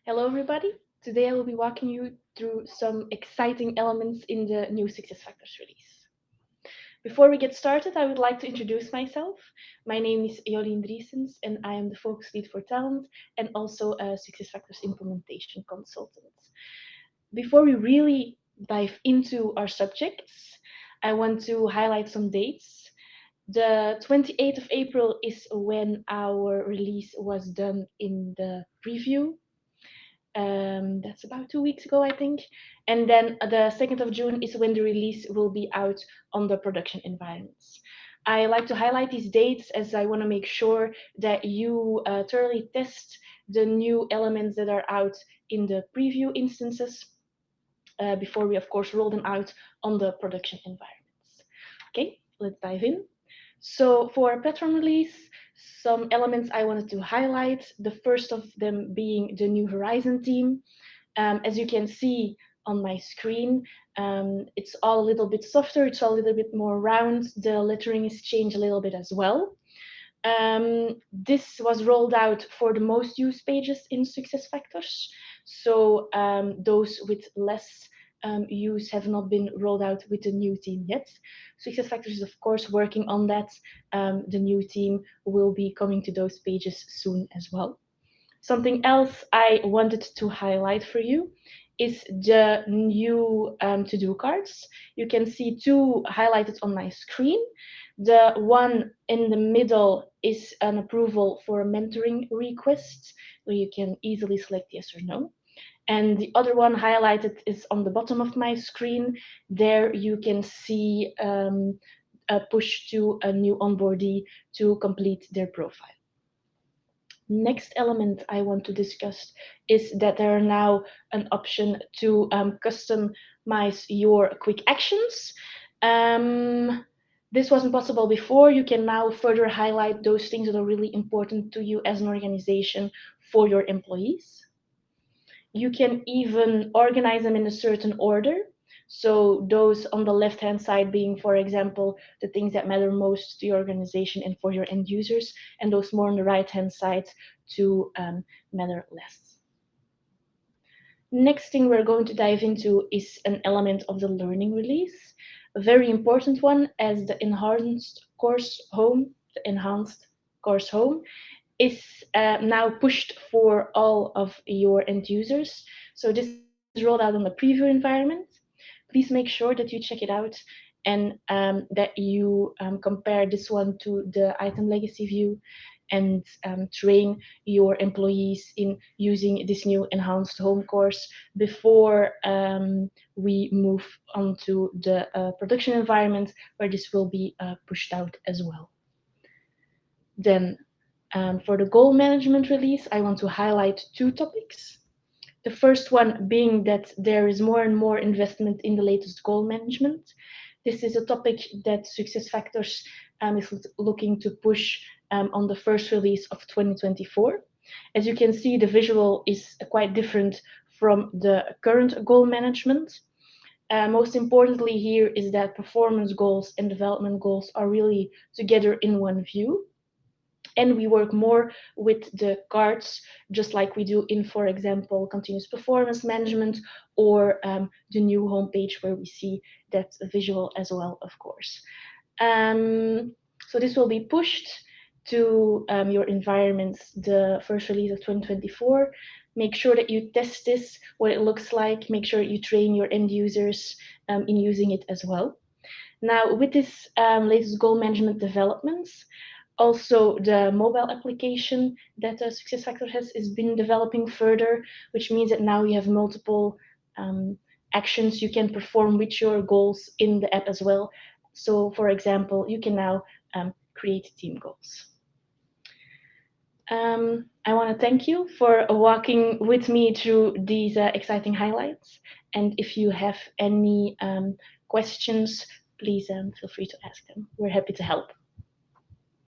Hello, everybody. Today I will be walking you through some exciting elements in the new SuccessFactors release. Before we get started, I would like to introduce myself. My name is Jolien and I am the Focus Lead for Talent and also a SuccessFactors implementation consultant. Before we really dive into our subjects, I want to highlight some dates. The 28th of April is when our release was done in the preview. That's about 2 weeks ago, I think. And then the 2nd of June is when the release will be out on the production environments. I like to highlight these dates as I want to make sure that you thoroughly test the new elements that are out in the preview instances before we, of course, roll them out on the production environments. Okay, let's dive in. So for Patron release, some elements I wanted to highlight. The first of them being the new Horizon theme. As you can see on my screen, it's all a little bit softer, it's all a little bit more round. The lettering is changed a little bit as well. This was rolled out for the most used pages in SuccessFactors. So those with less use have not been rolled out with the new theme yet. SuccessFactors is of course working on that. The new theme will be coming to those pages soon as well. Something else I wanted to highlight for you is the new to-do cards. You can see two highlighted on my screen. The one in the middle is an approval for a mentoring request, where you can easily select yes or no. And the other one highlighted is on the bottom of my screen. There you can see a push to a new onboardee to complete their profile. Next element I want to discuss is that there are now an option to customize your quick actions. This wasn't possible before. You can now further highlight those things that are really important to you as an organization for your employees. You can even organize them in a certain order. So those on the left-hand side being, for example, the things that matter most to your organization and for your end users, and those more on the right-hand side to matter less. Next thing we're going to dive into is an element of the learning release, a very important one, as the enhanced course home is now pushed for all of your end users. So this is rolled out on the preview environment. Please make sure that you check it out and that you compare this one to the item legacy view and train your employees in using this new enhanced home course before we move on to the production environment where this will be pushed out as well. Then for the goal management release, I want to highlight two topics. The first one being that there is more and more investment in the latest goal management. This is a topic that SuccessFactors is looking to push on the first release of 2024. As you can see, the visual is quite different from the current goal management. Most importantly here is that performance goals and development goals are really together in one view. And we work more with the cards, just like we do in, for example, continuous performance management or the new homepage where we see that visual as well, of course. So this will be pushed to your environments, the first release of 2024. Make sure that you test this, what it looks like. Make sure you train your end users in using it as well. Now, with this latest goal management developments, also, the mobile application that SuccessFactors has been developing further, which means that now you have multiple actions you can perform with your goals in the app as well. So, for example, you can now create team goals. I want to thank you for walking with me through these exciting highlights. And if you have any questions, please feel free to ask them. We're happy to help.